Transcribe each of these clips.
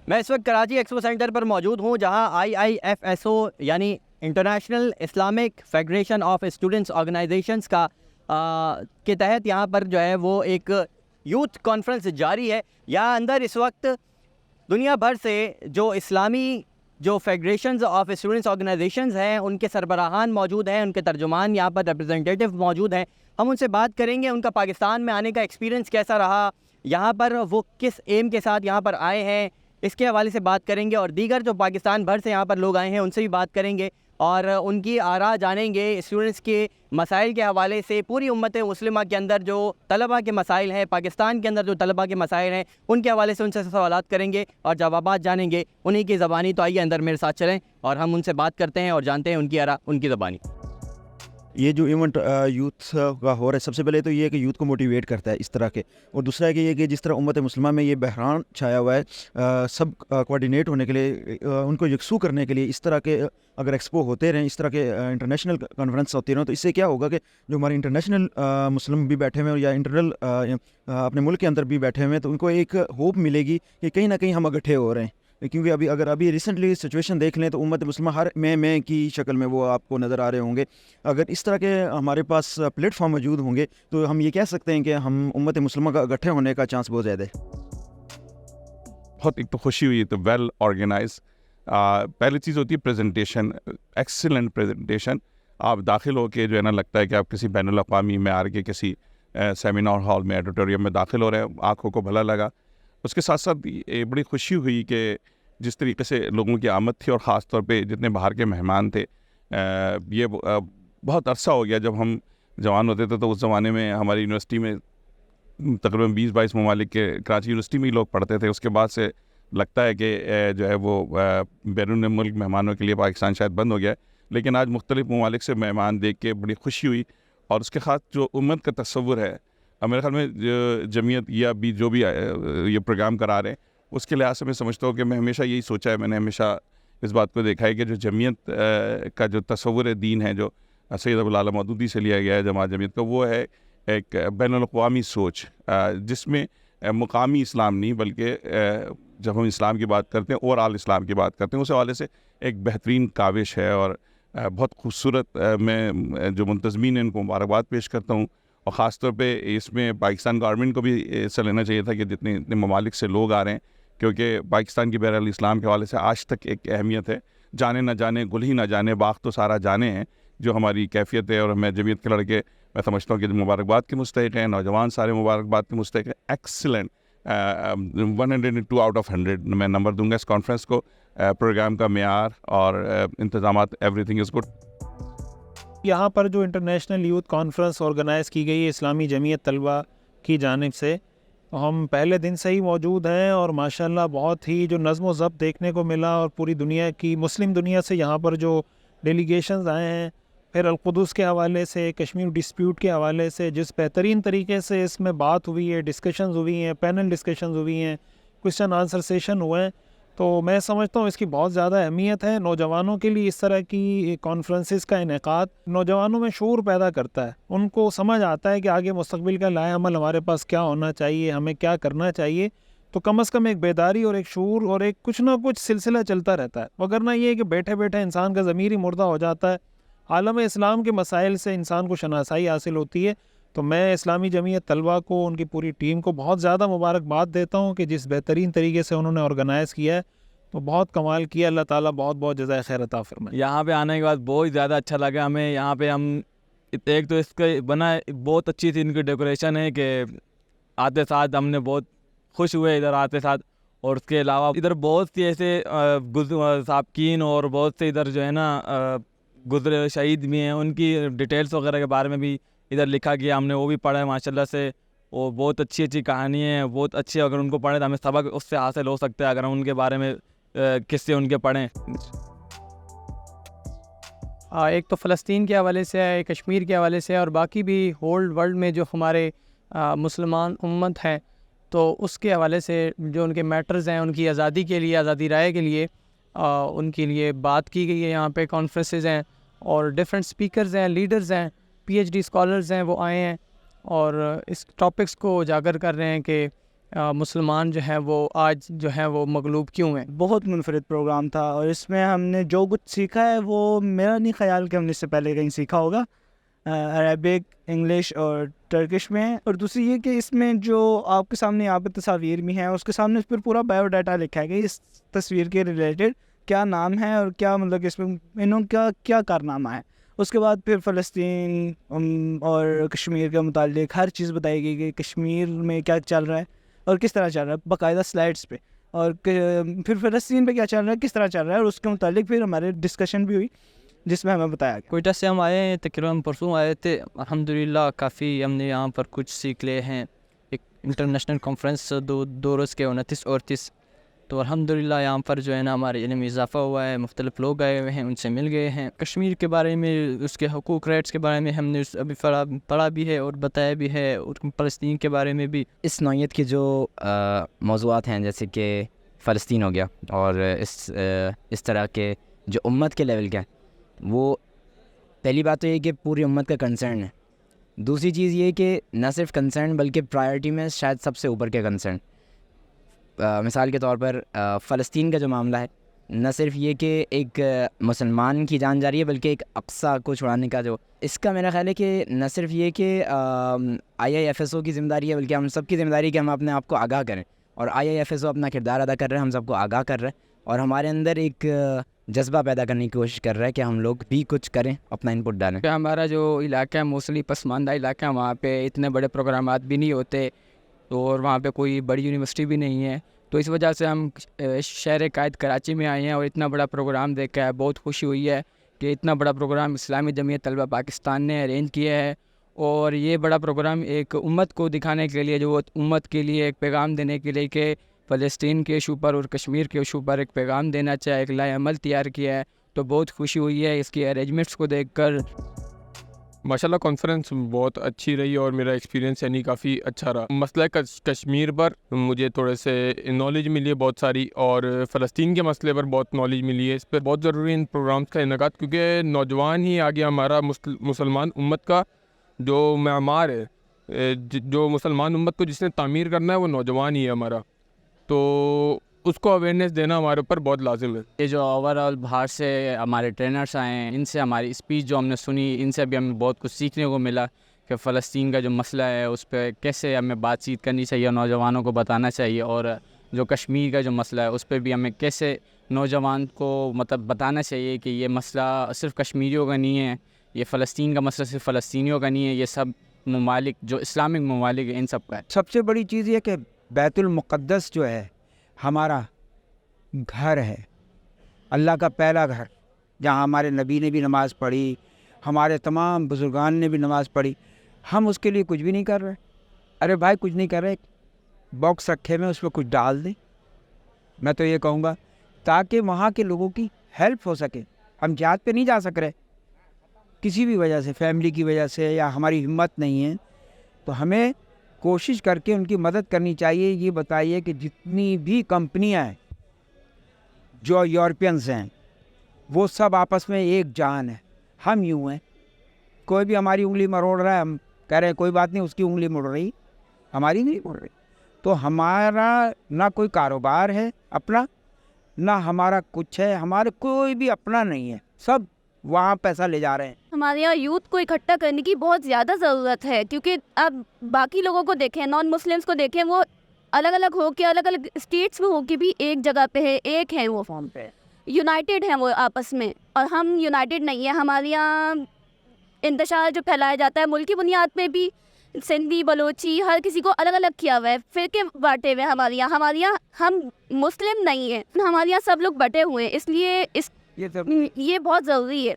میں اس وقت Karachi expo centre پر موجود ہوں جہاں IIFSO یعنی international Islamic federation of students organisations کا کے تحت یہاں پر جو ہے وہ ایک یوتھ کانفرنس جاری ہے. یہاں اندر اس وقت دنیا بھر سے جو اسلامی جو فیڈریشنز آف اسٹوڈنٹس آرگنائزیشنز ہیں ان کے سربراہان موجود ہیں, ان کے ترجمان یہاں پر ریپرزنٹیٹیو موجود ہیں. ہم ان سے بات کریں گے ان کا پاکستان میں آنے کا ایکسپیرینس کیسا رہا, یہاں پر وہ کس ایم کے ساتھ یہاں پر آئے ہیں, اس کے حوالے سے بات کریں گے, اور دیگر جو پاکستان بھر سے یہاں پر لوگ آئے ہیں ان سے بھی بات کریں گے اور ان کی آراء جانیں گے اسٹوڈنٹس کے مسائل کے حوالے سے. پوری امت مسلمہ کے اندر جو طلبہ کے مسائل ہیں, پاکستان کے اندر جو طلبہ کے مسائل ہیں, ان کے حوالے سے ان سے سوالات کریں گے اور جوابات جانیں گے انہی کی زبانی. تو آئیے اندر میرے ساتھ چلیں اور ہم ان سے بات کرتے ہیں اور جانتے ہیں ان کی آراء ان کی زبانی. یہ جو ایونٹ یوتھ کا ہو رہا ہے, سب سے پہلے تو یہ ہے کہ یوتھ کو موٹیویٹ کرتا ہے اس طرح کے, اور دوسرا ہے کہ یہ کہ جس طرح امت مسلمہ میں یہ بحران چھایا ہوا ہے, سب کوآرڈینیٹ ہونے کے لیے, ان کو یکسو کرنے کے لیے اس طرح کے اگر ایکسپو ہوتے رہیں, اس طرح کے انٹرنیشنل کانفرنس ہوتے رہیں, تو اس سے کیا ہوگا کہ جو ہمارے انٹرنیشنل مسلم بھی بیٹھے ہوئے ہیں یا انٹرنل اپنے ملک کے اندر بھی بیٹھے ہوئے ہیں, تو ان کو ایک ہوپ ملے گی کہ کہیں نہ کہیں ہم اکٹھے ہو رہے ہیں. کیونکہ اگر ریسنٹلی سچویشن دیکھ لیں تو امت مسلمہ ہر میں کی شکل میں وہ آپ کو نظر آ رہے ہوں گے. اگر اس طرح کے ہمارے پاس پلیٹ فارم موجود ہوں گے تو ہم یہ کہہ سکتے ہیں کہ ہم امت مسلمہ کا اکٹھے ہونے کا چانس بہت زیادہ ہے. بہت ایک تو خوشی ہوئی, تو ویل آرگنائز. پہلی چیز ہوتی ہے پریزنٹیشن, ایکسیلنٹ پریزنٹیشن. آپ داخل ہو کے جو ہے نا لگتا ہے کہ آپ کسی بین الاقوامی معیار کے کسی سیمینار ہال میں, ایڈیٹوریم میں داخل ہو رہے ہیں, آنکھوں کو بھلا لگا. اس کے ساتھ ساتھ بڑی خوشی ہوئی کہ جس طریقے سے لوگوں کی آمد تھی, اور خاص طور پہ جتنے باہر کے مہمان تھے. یہ بہت عرصہ ہو گیا, جب ہم جوان ہوتے تھے تو اس زمانے میں ہماری یونیورسٹی میں تقریباً 20-22 ممالک کے, کراچی یونیورسٹی میں ہی لوگ پڑھتے تھے. اس کے بعد سے لگتا ہے کہ جو ہے وہ بیرون ملک مہمانوں کے لیے پاکستان شاید بند ہو گیا ہے, لیکن آج مختلف ممالک سے مہمان دیکھ کے بڑی خوشی ہوئی. اور اس کے خاص جو امت کا تصور ہے, میرے خیال میں جمعیت یا بھی جو بھی یہ پروگرام کرا رہے ہیں, اس کے لحاظ سے میں سمجھتا ہوں کہ میں ہمیشہ یہی سوچا ہے, میں نے ہمیشہ اس بات کو دیکھا ہے کہ جو جمعیت کا جو تصور دین ہے, جو سید ابوالعلا مودودی سے لیا گیا ہے جماعت جمعیت کا, وہ ہے ایک بین الاقوامی سوچ, جس میں مقامی اسلام نہیں بلکہ جب ہم اسلام کی بات کرتے ہیں اوور آل اسلام کی بات کرتے ہیں, اس حوالے سے ایک بہترین کاوش ہے. اور بہت خوبصورت, میں جو منتظمین ہیں ان کو مبارکباد پیش کرتا ہوں. اور خاص طور پہ اس میں پاکستان گورنمنٹ کو بھی حصہ لینا چاہیے تھا کہ جتنے ممالک سے لوگ آ رہے ہیں, کیونکہ پاکستان کی بہرحال اسلام کے حوالے سے آج تک ایک اہمیت ہے. جانے نہ جانے, گل ہی نہ جانے, باغ تو سارا جانے ہیں, جو ہماری کیفیت ہے. اور ہمیں جمعیت کے لڑکے میں سمجھتا ہوں کہ مبارکباد کے مستحق ہیں, نوجوان سارے مبارکباد کے مستحق ہیں. ایکسلنٹ, 102 آؤٹ آف 100 میں نمبر دوں گا اس کانفرنس کو. پروگرام کا معیار اور انتظامات, ایوری تھنگ از گڈ. یہاں پر جو انٹرنیشنل یوتھ کانفرنس آرگنائز کی گئی ہے اسلامی جمعیت طلبہ کی جانب سے, ہم پہلے دن سے ہی موجود ہیں, اور ماشاءاللہ بہت ہی جو نظم و ضبط دیکھنے کو ملا, اور پوری دنیا کی مسلم دنیا سے یہاں پر جو ڈیلیگیشنز آئے ہیں, پھر القدس کے حوالے سے, کشمیر ڈسپیوٹ کے حوالے سے جس بہترین طریقے سے اس میں بات ہوئی ہے, ڈسکشنز ہوئی ہیں, پینل ڈسکشنز ہوئی ہیں, کویسچن آنسر سیشن ہوئے ہیں, تو میں سمجھتا ہوں اس کی بہت زیادہ اہمیت ہے. نوجوانوں کے لیے اس طرح کی کانفرنسز کا انعقاد نوجوانوں میں شعور پیدا کرتا ہے, ان کو سمجھ آتا ہے کہ آگے مستقبل کا لائحہ عمل ہمارے پاس کیا ہونا چاہیے, ہمیں کیا کرنا چاہیے. تو کم از کم ایک بیداری اور ایک شعور اور ایک کچھ نہ کچھ سلسلہ چلتا رہتا ہے, وگرنہ یہ ہے کہ بیٹھے بیٹھے انسان کا ضمیر ہی مردہ ہو جاتا ہے. عالم اسلام کے مسائل سے انسان کو شناسائی حاصل ہوتی ہے. تو میں اسلامی جمعیت طلبہ کو, ان کی پوری ٹیم کو بہت زیادہ مبارکباد دیتا ہوں کہ جس بہترین طریقے سے انہوں نے آرگنائز کیا ہے, تو بہت کمال کیا. اللہ تعالیٰ بہت بہت جزائے خیر عطا فرمائے. یہاں پہ آنے کے بعد بہت زیادہ اچھا لگا ہمیں. یہاں پہ ہم ایک تو اس کے بنا بہت اچھی تھی ان کی ڈیکوریشن ہے کہ آتے ساتھ ہم نے بہت خوش ہوئے ادھر آتے ساتھ. اور اس کے علاوہ ادھر بہت سی ایسے سابقین اور بہت سے ادھر جو ہے نا گزرے شہید بھی ہیں, ان کی ڈیٹیلز وغیرہ کے بارے میں بھی ادھر لکھا گیا, ہم نے وہ بھی پڑھا ہے ماشاءاللہ سے. وہ بہت اچھی اچھی کہانی ہیں, بہت اچھی, اگر ان کو پڑھیں تو ہمیں سبق اس سے حاصل ہو سکتا ہے اگر ہم ان کے بارے میں قصے ان کے پڑھیں. ایک تو فلسطین کے حوالے سے ہے, کشمیر کے حوالے سے, اور باقی بھی ہول ورلڈ میں جو ہمارے مسلمان امت ہیں, تو اس کے حوالے سے جو ان کے میٹرز ہیں, ان کی آزادی کے لیے, آزادی رائے کے لیے ان کے لیے بات کی گئی ہے. یہاں پہ کانفرنسز ہیں اور ڈفرینٹ سپیکرز ہیں, لیڈرز ہیں, PhD اسکالرز ہیں, وہ آئے ہیں اور اس ٹاپکس کو اجاگر کر رہے ہیں کہ مسلمان جو ہیں وہ آج جو ہیں وہ مغلوب کیوں ہیں؟ بہت منفرد پروگرام تھا، اور اس میں ہم نے جو کچھ سیکھا ہے وہ میرا نہیں خیال کہ ہم نے اس سے پہلے کہیں سیکھا ہوگا، عربک، انگلش اور ٹرکش میں. اور دوسری یہ کہ اس میں جو آپ کے سامنے یہاں پہ تصاویر بھی ہیں، اس کے سامنے اس پر پورا بایو ڈاٹا لکھا ہے کہ اس تصویر کے ریلیٹڈ کیا نام ہے اور کیا مطلب کہ اس میں انہوں کا کیا کارنامہ ہے. اس کے بعد پھر فلسطین اور کشمیر کے متعلق ہر چیز بتائی گئی کہ کشمیر میں کیا چل رہا ہے اور کس طرح چل رہا ہے باقاعدہ سلائڈس پہ، اور پھر فلسطین پہ کیا چل رہا ہے، کس طرح چل رہا ہے، اور اس کے متعلق پھر ہمارے ڈسکشن بھی ہوئی جس میں ہمیں بتایا گیا. کوئٹہ سے ہم آئے ہیں، تقریباً پرسوں آئے تھے. الحمدللہ کافی ہم نے یہاں پر کچھ سیکھ لے ہیں. ایک انٹرنیشنل کانفرنس دو روز کے 29 اور 30، تو الحمدللہ یہاں پر جو ہے نا ہمارے علم میں اضافہ ہوا ہے. مختلف لوگ آئے ہوئے ہیں، ان سے مل گئے ہیں. کشمیر کے بارے میں، اس کے حقوق رائٹس کے بارے میں ہم نے ابھی پڑھا بھی ہے اور بتایا بھی ہے، اور فلسطین کے بارے میں بھی. اس نوعیت کے جو موضوعات ہیں جیسے کہ فلسطین ہو گیا، اور اس طرح کے جو امت کے لیول کے ہیں، وہ پہلی بات تو یہ کہ پوری امت کا کنسرن ہے. دوسری چیز یہ کہ نہ صرف کنسرن بلکہ پرائرٹی میں شاید سب سے اوپر کے کنسرن. مثال کے طور پر فلسطین کا جو معاملہ ہے، نہ صرف یہ کہ ایک مسلمان کی جان جا رہی ہے بلکہ ایک اقصیٰ کو چھڑانے کا جو، اس کا میرا خیال ہے کہ نہ صرف یہ کہ IIFSO کی ذمہ داری ہے بلکہ ہم سب کی ذمہ داری ہے کہ ہم اپنے آپ کو آگاہ کریں. اور IIFSO اپنا کردار ادا کر رہے ہیں، ہم سب کو آگاہ کر رہے ہیں، اور ہمارے اندر ایک جذبہ پیدا کرنے کی کوشش کر رہا ہے کہ ہم لوگ بھی کچھ کریں، اپنا انپٹ ڈالیں. ہمارا جو علاقہ ہے موسٹلی پسماندہ علاقہ ہے، وہاں پہ اتنے بڑے پروگرامات بھی نہیں ہوتے، اور وہاں پہ کوئی بڑی یونیورسٹی بھی نہیں ہے. تو اس وجہ سے ہم شہر قائد کراچی میں آئے ہیں اور اتنا بڑا پروگرام دیکھا ہے. بہت خوشی ہوئی ہے کہ اتنا بڑا پروگرام اسلامی جمعیت طلبہ پاکستان نے ارینج کیا ہے. اور یہ بڑا پروگرام ایک امت کو دکھانے کے لیے، جو امت کے لیے ایک پیغام دینے کے لیے کہ فلسطین کے ایشو پر اور کشمیر کے ایشو پر ایک پیغام دینا چاہے، ایک لائحہ عمل تیار کیا ہے. تو بہت خوشی ہوئی ہے اس کی ارینجمنٹس کو دیکھ کر. ماشاءاللہ کانفرنس بہت اچھی رہی اور میرا ایکسپیرینس یعنی کافی اچھا رہا. مسئلہ کشمیر پر مجھے تھوڑے سے نالج ملی ہے بہت ساری، اور فلسطین کے مسئلے پر بہت نالج ملی ہے. اس پہ بہت ضروری ان پروگرامس کا انعقاد، کیونکہ نوجوان ہی آگے ہمارا مسلمان امت کا جو معمار ہے، جو مسلمان امت کو جس نے تعمیر کرنا ہے وہ نوجوان ہی ہے ہمارا. تو اس کو اویئرنیس دینا ہمارے اوپر بہت لازم ہے. یہ جو اوور آل باہر سے ہمارے ٹرینرس آئے ہیں، ان سے ہماری اسپیچ جو ہم نے سنی، ان سے بھی ہمیں بہت کچھ سیکھنے کو ملا کہ فلسطین کا جو مسئلہ ہے اس پہ کیسے ہمیں بات چیت کرنی چاہیے، نوجوانوں کو بتانا چاہیے. اور جو کشمیر کا جو مسئلہ ہے اس پہ بھی ہمیں کیسے نوجوان کو مطلب بتانا چاہیے کہ یہ مسئلہ صرف کشمیریوں کا نہیں ہے، یہ فلسطین کا مسئلہ صرف فلسطینیوں کا نہیں ہے، یہ سب ممالک جو اسلامک ممالک ہیں ان سب کا ہے. سب سے بڑی چیز یہ کہ بیت المقدس جو ہے ہمارا گھر ہے، اللہ کا پہلا گھر، جہاں ہمارے نبی نے بھی نماز پڑھی، ہمارے تمام بزرگان نے بھی نماز پڑھی. ہم اس کے لیے کچھ بھی نہیں کر رہے. ارے بھائی کچھ نہیں کر رہے، باکس رکھے میں اس پہ کچھ ڈال دیں. میں تو یہ کہوں گا تاکہ وہاں کے لوگوں کی ہیلپ ہو سکے. ہم جہاد پہ نہیں جا سک رہے کسی بھی وجہ سے، فیملی کی وجہ سے یا ہماری ہمت نہیں ہے، تو ہمیں کوشش کر کے ان کی مدد کرنی چاہیے. یہ بتائیے کہ جتنی بھی کمپنیاں ہیں جو یورپینز ہیں وہ سب آپس میں ایک جان ہے. ہم یوں ہیں، کوئی بھی ہماری انگلی مروڑ رہا ہے، ہم کہہ رہے ہیں کوئی بات نہیں، اس کی انگلی مڑ رہی، ہماری نہیں مڑ رہی. تو ہمارا نہ کوئی کاروبار ہے اپنا، نہ ہمارا کچھ ہے، ہمارے کوئی بھی اپنا نہیں ہے، سب وہاں پیسہ لے جا رہے ہیں. ہمارے یہاں یوتھ کو اکٹھا کرنے کی بہت زیادہ ضرورت ہے، کیونکہ اب باقی لوگوں کو دیکھیں، نان مسلمس کو دیکھیں، وہ الگ الگ ہو کے، الگ الگ اسٹیٹس میں ہو کے بھی ایک جگہ پہ ہے، ایک ہیں، وہ فارم پہ یونائٹیڈ ہیں وہ آپس میں، اور ہم یونائٹیڈ نہیں ہیں. ہمارے یہاں انتشار جو پھیلایا جاتا ہے ملکی بنیاد پہ بھی، سندھی بلوچی ہر کسی کو الگ الگ کیا ہوا ہے، فرقے بانٹے ہوئے ہیں. ہمارے یہاں ہم مسلم نہیں ہیں، ہمارے یہاں سب لوگ بٹے ہوئے ہیں. اس لیے یہ بہت ضروری ہے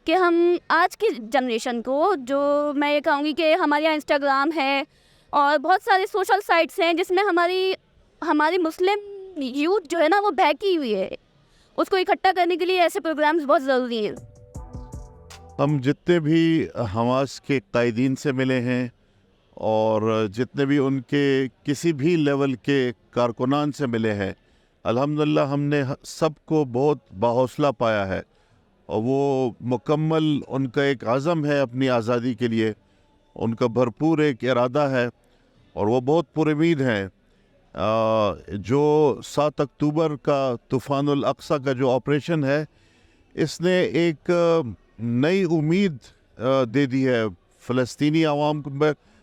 کہ ہم آج کی جنریشن کو، جو میں یہ کہوں گی کہ ہمارے یہاں انسٹاگرام ہے اور بہت سارے سوشل سائٹس ہیں جس میں ہماری مسلم یوتھ جو ہے نا وہ بہکی ہوئی ہے، اس کو اکٹھا کرنے کے لیے ایسے پروگرامز بہت ضروری ہیں. ہم جتنے بھی حماس کے قائدین سے ملے ہیں اور جتنے بھی ان کے کسی بھی لیول کے کارکنان سے ملے ہیں، الحمدللہ ہم نے سب کو بہت باحوصلہ پایا ہے، اور وہ مکمل ان کا ایک عزم ہے اپنی آزادی کے لیے، ان کا بھرپور ایک ارادہ ہے، اور وہ بہت پر امید ہیں جو 7 اکتوبر کا طوفان الاقصی کا جو آپریشن ہے اس نے ایک نئی امید دے دی ہے فلسطینی عوام کو،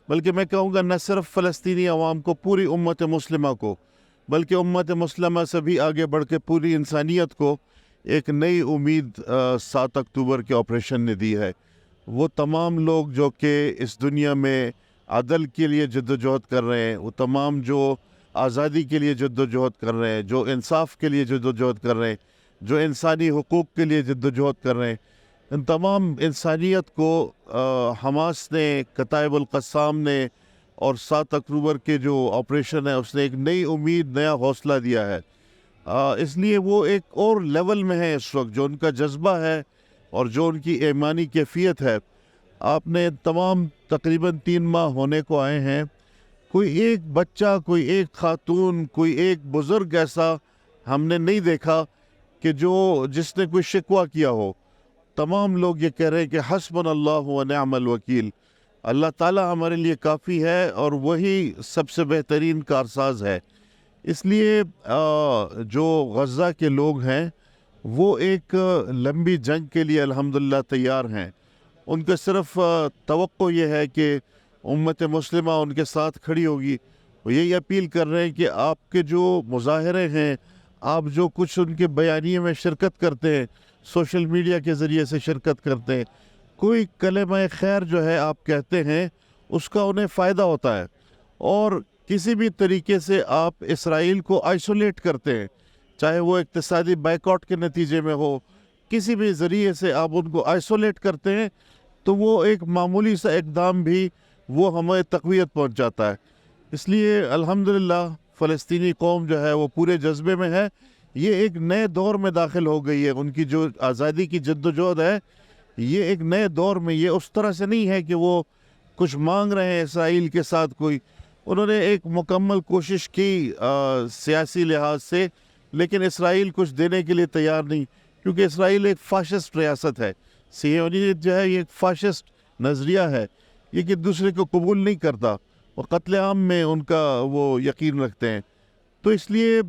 بلکہ میں کہوں گا نہ صرف فلسطینی عوام کو، پوری امت مسلمہ کو، بلکہ امت مسلمہ سے بھی آگے بڑھ کے پوری انسانیت کو ایک نئی امید 7 اکتوبر کے آپریشن نے دی ہے۔ وہ تمام لوگ جو کہ اس دنیا میں عدل کے لیے جد و جہد کر رہے ہیں، وہ تمام جو آزادی کے لیے جد و جہد کر رہے ہیں، جو انصاف کے لیے جد و جہد کر رہے ہیں، جو انسانی حقوق کے لیے جد و جہد کر رہے ہیں، ان تمام انسانیت کو حماس نے، کتائب القسام نے اور 7 اکتوبر کے جو آپریشن ہے اس نے ایک نئی امید، نیا حوصلہ دیا ہے۔ اس لیے وہ ایک اور لیول میں ہے اس وقت، جو ان کا جذبہ ہے اور جو ان کی ایمانی کیفیت ہے۔ آپ نے تمام تقریباً 3 ماہ ہونے کو آئے ہیں، کوئی ایک بچہ، کوئی ایک خاتون، کوئی ایک بزرگ ایسا ہم نے نہیں دیکھا کہ جس نے کوئی شکوہ کیا ہو۔ تمام لوگ یہ کہہ رہے ہیں کہ حسبنا اللہ و نعم الوکیل، اللہ تعالیٰ ہمارے لیے کافی ہے اور وہی سب سے بہترین کارساز ہے۔ اس لیے جو غزہ کے لوگ ہیں وہ ایک لمبی جنگ کے لیے الحمدللہ تیار ہیں۔ ان کا صرف توقع یہ ہے کہ امت مسلمہ ان کے ساتھ کھڑی ہوگی۔ وہ یہی اپیل کر رہے ہیں کہ آپ کے جو مظاہرے ہیں، آپ جو کچھ ان کے بیانیے میں شرکت کرتے ہیں، سوشل میڈیا کے ذریعے سے شرکت کرتے ہیں، کوئی کلمہ خیر جو ہے آپ کہتے ہیں، اس کا انہیں فائدہ ہوتا ہے۔ اور کسی بھی طریقے سے آپ اسرائیل کو آئسولیٹ کرتے ہیں، چاہے وہ اقتصادی بائیکاٹ کے نتیجے میں ہو، کسی بھی ذریعے سے آپ ان کو آئسولیٹ کرتے ہیں، تو وہ ایک معمولی سا اقدام بھی وہ ہمیں تقویت پہنچاتا ہے۔ اس لیے الحمدللہ فلسطینی قوم جو ہے وہ پورے جذبے میں ہے۔ یہ ایک نئے دور میں داخل ہو گئی ہے۔ ان کی جو آزادی کی جد و جہد ہے، یہ ایک نئے دور میں، یہ اس طرح سے نہیں ہے کہ وہ کچھ مانگ رہے ہیں اسرائیل کے ساتھ کوئی۔ انہوں نے ایک مکمل کوشش کی سیاسی لحاظ سے، لیکن اسرائیل کچھ دینے کے لیے تیار نہیں، کیونکہ اسرائیل ایک فاشسٹ ریاست ہے۔ صہیونیت جو ہے یہ ایک فاشسٹ نظریہ ہے، یہ کہ دوسرے کو قبول نہیں کرتا، وہ قتل عام میں ان کا وہ یقین رکھتے ہیں۔ تو اس لیے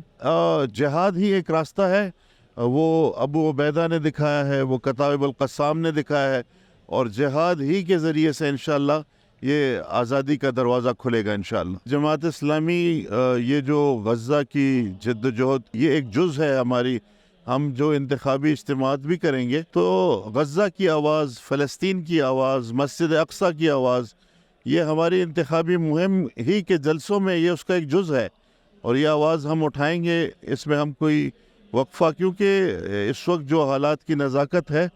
جہاد ہی ایک راستہ ہے، وہ ابو عبیدہ نے دکھایا ہے، وہ کتائب القسام نے دکھایا ہے، اور جہاد ہی کے ذریعے سے انشاءاللہ یہ آزادی کا دروازہ کھلے گا انشاءاللہ۔ جماعت اسلامی یہ جو غزہ کی جد و جہد، یہ ایک جز ہے ہماری۔ ہم جو انتخابی اجتماعات بھی کریں گے تو غزہ کی آواز، فلسطین کی آواز، مسجد اقصیٰ کی آواز، یہ ہماری انتخابی مہم ہی کے جلسوں میں یہ اس کا ایک جز ہے، اور یہ آواز ہم اٹھائیں گے۔ اس میں ہم کوئی وقفہ، کیونکہ اس وقت جو حالات کی نزاکت ہے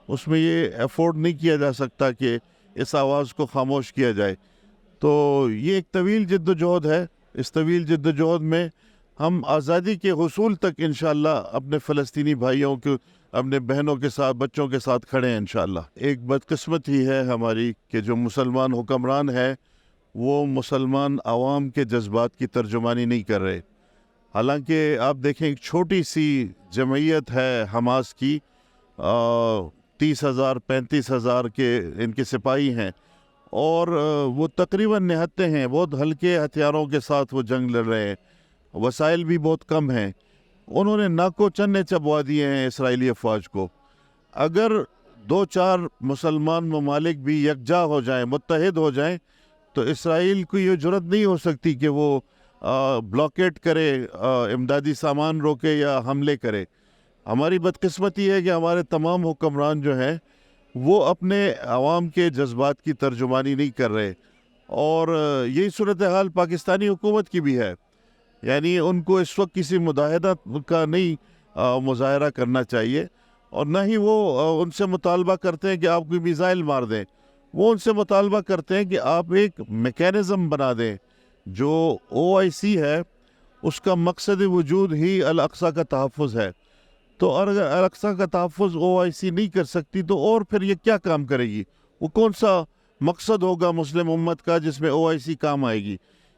اس میں یہ افورڈ نہیں کیا جا سکتا کہ اس آواز کو خاموش کیا جائے۔ تو یہ ایک طویل جد و جہد ہے۔ اس طویل جد و جہد میں ہم آزادی کے حصول تک انشاءاللہ اپنے فلسطینی بھائیوں کو، اپنے بہنوں کے ساتھ، بچوں کے ساتھ کھڑے ہیں انشاءاللہ۔ ایک بدقسمتی ہے ہماری کہ جو مسلمان حکمران ہے وہ مسلمان عوام کے جذبات کی ترجمانی نہیں کر رہے۔ حالانکہ آپ دیکھیں ایک چھوٹی سی جمعیت ہے حماس کی، 30,000 35,000 کے ان کے سپاہی ہیں، اور وہ تقریباً نہتے ہیں، بہت ہلکے ہتھیاروں کے ساتھ وہ جنگ لڑ رہے ہیں، وسائل بھی بہت کم ہیں۔ انہوں نے ناکو چنے چبوا دیے ہیں اسرائیلی افواج کو۔ اگر 2-4 مسلمان ممالک بھی یکجا ہو جائیں، متحد ہو جائیں، تو اسرائیل کو یہ جرت نہیں ہو سکتی کہ وہ بلاکیٹ کرے، امدادی سامان روکے یا حملے کرے۔ ہماری بدقسمتی ہے کہ ہمارے تمام حکمران جو ہیں وہ اپنے عوام کے جذبات کی ترجمانی نہیں کر رہے، اور یہی صورتحال پاکستانی حکومت کی بھی ہے۔ یعنی ان کو اس وقت کسی مداہدہ کا نہیں مظاہرہ کرنا چاہیے، اور نہ ہی وہ ان سے مطالبہ کرتے ہیں کہ آپ کوئی میزائل مار دیں۔ وہ ان سے مطالبہ کرتے ہیں کہ آپ ایک میکینزم بنا دیں۔ جو OIC ہے اس کا مقصد وجود ہی الاقصیٰ کا تحفظ ہے، تو اگر الاقصیٰ کا تحفظ OIC نہیں کر سکتی تو اور پھر یہ کیا کام کرے گی؟ وہ کون سا مقصد ہوگا مسلم امت کا جس میں OIC کام آئے گی؟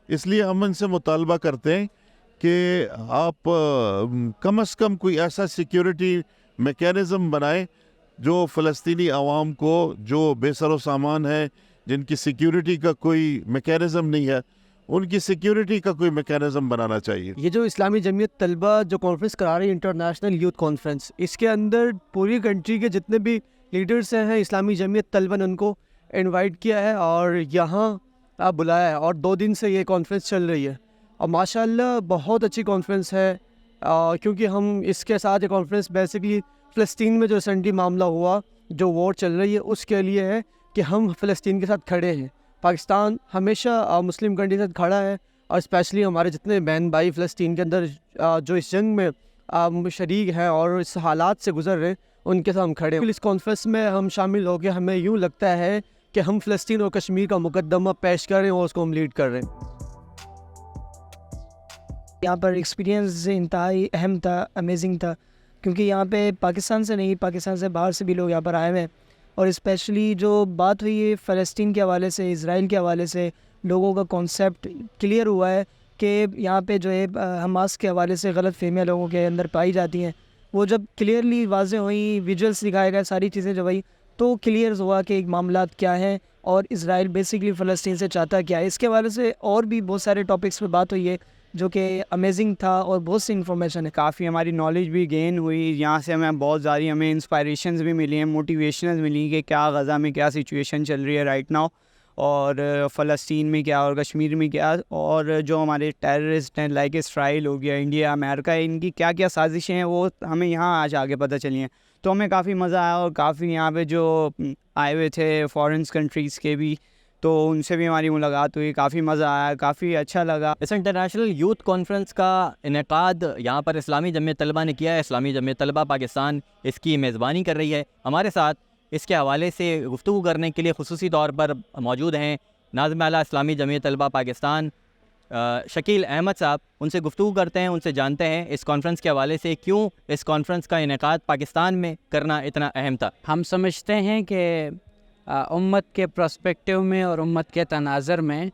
اس لیے ہم ان سے مطالبہ کرتے ہیں کہ آپ کم از کم کوئی ایسا سیکیورٹی میکینزم بنائیں جو فلسطینی عوام کو، جو بے سر و سامان ہے، جن کی سیکیورٹی کا کوئی میکینزم نہیں ہے، ان کی سیکیورٹی کا کوئی میکینزم بنانا چاہیے. یہ جو اسلامی جمعیت طلبہ جو کانفرنس کرا رہی ہے انٹرنیشنل یوتھ کانفرنس، اس کے اندر پوری کنٹری کے جتنے بھی لیڈرز ہیں اسلامی جمعیت طلبہ نے ان کو انوائٹ کیا ہے اور یہاں بلایا ہے، اور 2 دن سے یہ کانفرنس چل رہی ہے اور ماشاءاللہ بہت اچھی کانفرنس ہے. کیونکہ ہم اس کے ساتھ یہ کانفرنس بیسکلی فلسطین میں جو ریسنٹلی معاملہ ہوا، جو وار چل رہی ہے، اس کے لیے ہے کہ ہم فلسطین کے ساتھ کھڑے ہیں. پاکستان ہمیشہ مسلم کنٹری کے ساتھ کھڑا ہے، اور اسپیشلی ہمارے جتنے بہن بھائی فلسطین کے اندر جو اس جنگ میں شریک ہیں اور اس حالات سے گزر رہے ہیں، ان کے ساتھ ہم کھڑے ہیں. اس کانفرنس میں ہم شامل ہو کے ہمیں یوں لگتا ہے کہ ہم فلسطین اور کشمیر کا مقدمہ پیش کر رہے ہیں اور اس کو ہم لیڈ کر رہے ہیں. یہاں پر ایکسپیرینس انتہائی اہم تھا، امیزنگ تھا، کیونکہ یہاں پہ پاکستان سے نہیں، پاکستان سے باہر سے بھی لوگ یہاں پر آئے ہوئے ہیں. اور اسپیشلی جو بات ہوئی ہے فلسطین کے حوالے سے، اسرائیل کے حوالے سے، لوگوں کا کانسیپٹ کلیئر ہوا ہے کہ یہاں پہ جو ہے حماس کے حوالے سے غلط فہمیاں لوگوں کے اندر پائی جاتی ہیں. وہ جب کلیئرلی واضح ہوئیں، ویژولس دکھائے گئے، ساری چیزیں جب آئی تو کلیئر ہوا کہ ایک معاملات کیا ہیں اور اسرائیل بیسکلی فلسطین سے چاہتا کیا ہے. اس کے حوالے سے اور بھی بہت سارے ٹاپکس پہ بات ہوئی ہے جو کہ امیزنگ تھا اور بہت سی انفارمیشن ہے. کافی ہماری نالج بھی گین ہوئی، یہاں سے ہمیں بہت ساری ہمیں انسپائریشنز بھی ملی ہیں، موٹیویشنز ملی کہ کیا غزہ میں کیا سچویشن چل رہی ہے رائٹ ناؤ، اور فلسطین میں کیا اور کشمیر میں کیا، اور جو ہمارے ٹیررسٹ ہیں لائک اسرائیل ہو گیا، انڈیا، امریکہ، ان کی کیا کیا سازشیں ہیں وہ ہمیں یہاں آج آگے پتہ چلی ہیں. تو ہمیں کافی مزہ آیا، اور کافی یہاں پہ جو آئے ہوئے تھے فارنس کنٹریز کے بھی، تو ان سے بھی ہماری ملاقات ہوئی، کافی مزہ آیا، کافی اچھا لگا. اس انٹرنیشنل یوتھ کانفرنس کا انعقاد یہاں پر اسلامی جمعیت طلبہ نے کیا ہے. اسلامی جمعیت طلبہ پاکستان اس کی میزبانی کر رہی ہے. ہمارے ساتھ اس کے حوالے سے گفتگو کرنے کے لیے خصوصی طور پر موجود ہیں ناظم اعلیٰ اسلامی جمعیت طلبہ پاکستان شکیل احمد صاحب. ان سے گفتگو کرتے ہیں، ان سے جانتے ہیں اس کانفرنس کے حوالے سے کیوں اس کانفرنس کا انعقاد پاکستان میں کرنا اتنا اہم تھا. ہم سمجھتے ہیں کہ امت کے پرسپیکٹیو میں اور امت کے تناظر میں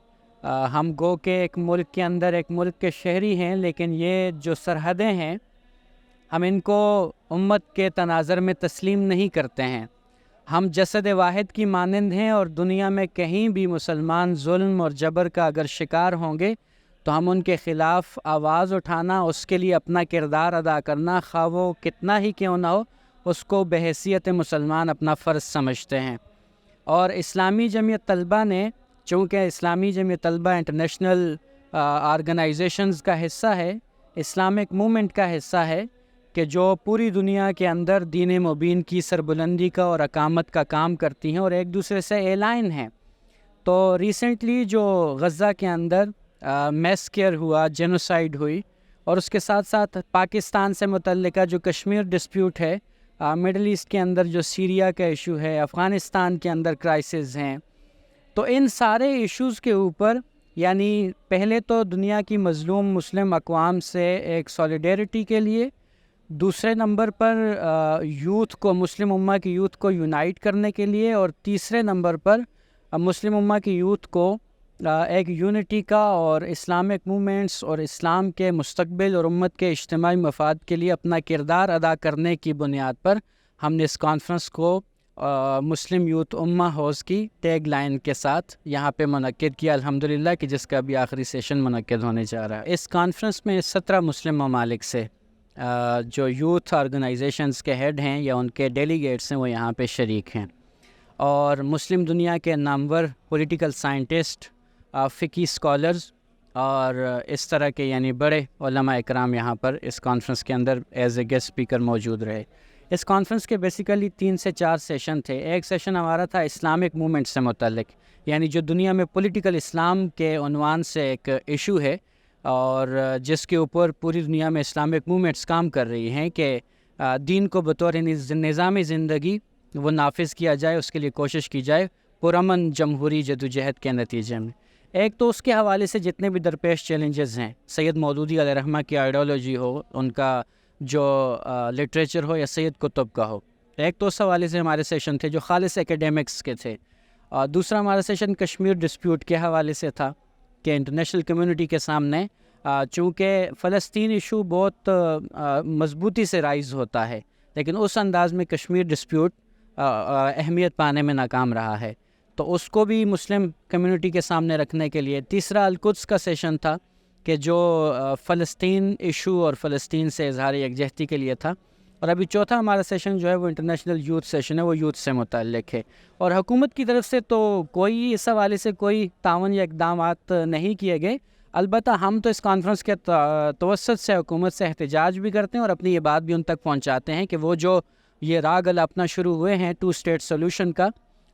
ہم گو کہ ایک ملک کے اندر ایک ملک کے شہری ہیں، لیکن یہ جو سرحدیں ہیں ہم ان کو امت کے تناظر میں تسلیم نہیں کرتے ہیں. ہم جسد واحد کی مانند ہیں، اور دنیا میں کہیں بھی مسلمان ظلم اور جبر کا اگر شکار ہوں گے تو ہم ان کے خلاف آواز اٹھانا، اس کے لیے اپنا کردار ادا کرنا، خواہ وہ کتنا ہی کیوں نہ ہو، اس کو بحیثیت مسلمان اپنا فرض سمجھتے ہیں. اور اسلامی جمعیت طلبہ نے، چونکہ اسلامی جمعیت طلبہ انٹرنیشنل آرگنائزیشنز کا حصہ ہے، اسلامک موومنٹ کا حصہ ہے کہ جو پوری دنیا کے اندر دین مبین کی سربلندی کا اور اقامت کا کام کرتی ہیں اور ایک دوسرے سے الائن ہیں. تو ریسنٹلی جو غزہ کے اندر میسکیئر ہوا، جینوسائیڈ ہوئی، اور اس کے ساتھ ساتھ پاکستان سے متعلقہ جو کشمیر ڈسپیوٹ ہے، مڈل ایسٹ کے اندر جو سیریا کا ایشو ہے، افغانستان کے اندر کرائسز ہیں، تو ان سارے ایشوز کے اوپر یعنی پہلے تو دنیا کی مظلوم مسلم اقوام سے ایک سولیڈیرٹی کے لیے، دوسرے نمبر پر یوتھ کو، مسلم امہ کی یوتھ کو یونائٹ کرنے کے لیے، اور تیسرے نمبر پر مسلم امہ کی یوتھ کو ایک یونٹی کا اور اسلامک موومنٹس اور اسلام کے مستقبل اور امت کے اجتماعی مفاد کے لیے اپنا کردار ادا کرنے کی بنیاد پر ہم نے اس کانفرنس کو مسلم یوتھ امہ ہاؤس کی ٹیگ لائن کے ساتھ یہاں پہ منعقد کیا الحمدللہ، کہ جس کا بھی آخری سیشن منعقد ہونے جا رہا ہے. اس کانفرنس میں 17 مسلم ممالک سے جو یوتھ آرگنائزیشنز کے ہیڈ ہیں یا ان کے ڈیلیگیٹس ہیں وہ یہاں پہ شریک ہیں، اور مسلم دنیا کے نامور پولیٹیکل سائنٹسٹ، فقی اسکالرز اور اس طرح کے یعنی بڑے علماء اکرام یہاں پر اس کانفرنس کے اندر ایز اے گیسٹ اسپیکر موجود رہے. اس کانفرنس کے بیسیکلی 3 سے 4 سیشن تھے. ایک سیشن ہمارا تھا اسلامک موومنٹ سے متعلق، یعنی جو دنیا میں پولیٹیکل اسلام کے عنوان سے ایک ایشو ہے اور جس کے اوپر پوری دنیا میں اسلامک موومنٹس کام کر رہی ہیں کہ دین کو بطور نظام زندگی وہ نافذ کیا جائے، اس کے لیے کوشش کی جائے پرامن جمہوری جدوجہد کے نتیجے میں. ایک تو اس کے حوالے سے جتنے بھی درپیش چیلنجز ہیں، سید مودودی علیہ رحمہ کی آئیڈیالوجی ہو، ان کا جو لٹریچر ہو یا سید قطب کا ہو، ایک تو اس حوالے سے ہمارے سیشن تھے جو خالص ایکیڈیمکس کے تھے. اور دوسرا ہمارا سیشن کشمیر ڈسپیوٹ کے حوالے سے تھا کہ انٹرنیشنل کمیونٹی کے سامنے چونکہ فلسطین ایشو بہت مضبوطی سے رائز ہوتا ہے، لیکن اس انداز میں کشمیر ڈسپیوٹ اہمیت پانے میں ناکام رہا ہے. تو اس کو بھی مسلم کمیونٹی کے سامنے رکھنے کے لیے. تیسرا القدس کا سیشن تھا کہ جو فلسطین ایشو اور فلسطین سے اظہار یکجہتی کے لیے تھا. اور ابھی چوتھا ہمارا سیشن جو ہے وہ انٹرنیشنل یوتھ سیشن ہے, وہ یوتھ سے متعلق ہے. اور حکومت کی طرف سے تو کوئی اس حوالے سے کوئی تعاون یا اقدامات نہیں کیے گئے. البتہ ہم تو اس کانفرنس کے توسط سے حکومت سے احتجاج بھی کرتے ہیں اور اپنی یہ بات بھی ان تک پہنچاتے ہیں کہ وہ جو یہ راگ اپنا شروع ہوئے ہیں 2 اسٹیٹ سولوشن کا,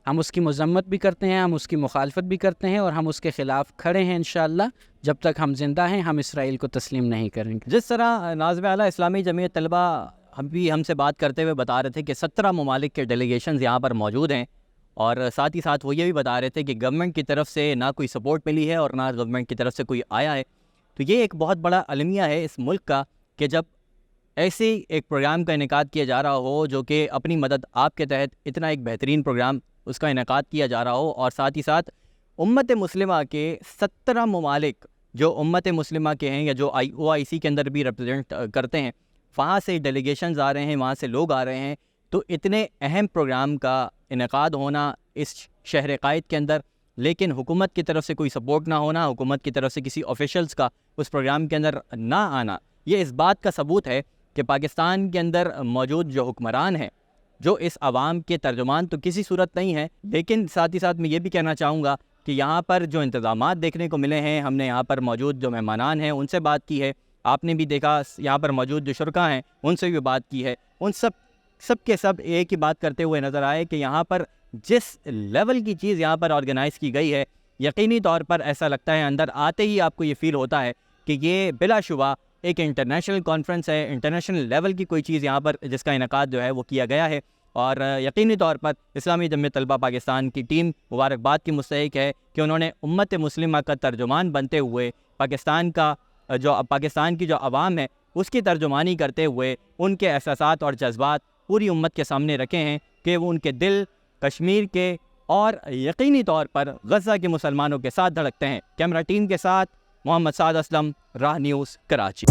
ہم اس کی مذمت بھی کرتے ہیں, ہم اس کی مخالفت بھی کرتے ہیں اور ہم اس کے خلاف کھڑے ہیں. انشاءاللہ جب تک ہم زندہ ہیں ہم اسرائیل کو تسلیم نہیں کریں گے. جس طرح ناظم اعلیٰ اسلامی جمعیت طلبہ ہم سے بات کرتے ہوئے بتا رہے تھے کہ 17 ممالک کے ڈیلیگیشنز یہاں پر موجود ہیں, اور ساتھ ہی ساتھ وہ یہ بھی بتا رہے تھے کہ گورنمنٹ کی طرف سے نہ کوئی سپورٹ ملی ہے اور نہ گورنمنٹ کی طرف سے کوئی آیا ہے. تو یہ ایک بہت بڑا المیہ ہے اس ملک کا کہ جب ایسے ایک پروگرام کا انعقاد کیا جا رہا ہو جو کہ اپنی مدد آپ کے تحت اتنا ایک بہترین پروگرام اس کا انعقاد کیا جا رہا ہو, اور ساتھ ہی ساتھ امت مسلمہ کے 17 ممالک جو امت مسلمہ کے ہیں یا جو OIC کے اندر بھی ریپرزینٹ کرتے ہیں, وہاں سے ڈیلیگیشنز آ رہے ہیں, وہاں سے لوگ آ رہے ہیں. تو اتنے اہم پروگرام کا انعقاد ہونا اس شہر قائد کے اندر, لیکن حکومت کی طرف سے کوئی سپورٹ نہ ہونا, حکومت کی طرف سے کسی آفیشلز کا اس پروگرام کے اندر نہ آنا, یہ اس بات کا ثبوت ہے کہ پاکستان کے اندر موجود جو حکمران ہیں, جو اس عوام کے ترجمان تو کسی صورت نہیں ہے, لیکن ساتھ ہی ساتھ میں یہ بھی کہنا چاہوں گا کہ یہاں پر جو انتظامات دیکھنے کو ملے ہیں, ہم نے یہاں پر موجود جو مہمانان ہیں ان سے بات کی ہے, آپ نے بھی دیکھا یہاں پر موجود جو شرکاء ہیں ان سے بھی بات کی ہے, ان سب کے سب ایک ہی بات کرتے ہوئے نظر آئے کہ یہاں پر جس لیول کی چیز یہاں پر آرگنائز کی گئی ہے, یقینی طور پر ایسا لگتا ہے اندر آتے ہی آپ کو یہ فیل ہوتا ہے کہ یہ بلا شبہ ایک انٹرنیشنل کانفرنس ہے, انٹرنیشنل لیول کی کوئی چیز یہاں پر جس کا انعقاد جو ہے وہ کیا گیا ہے. اور یقینی طور پر اسلامی جمعیت طلبہ پاکستان کی ٹیم مبارکباد کی مستحق ہے کہ انہوں نے امت مسلمہ کا ترجمان بنتے ہوئے پاکستان کی جو عوام ہے اس کی ترجمانی کرتے ہوئے ان کے احساسات اور جذبات پوری امت کے سامنے رکھے ہیں کہ وہ ان کے دل کشمیر کے اور یقینی طور پر غزہ کے مسلمانوں کے ساتھ دھڑکتے ہیں. کیمرہ ٹیم کے ساتھ محمد سعد اسلم, راہ نیوز, کراچی.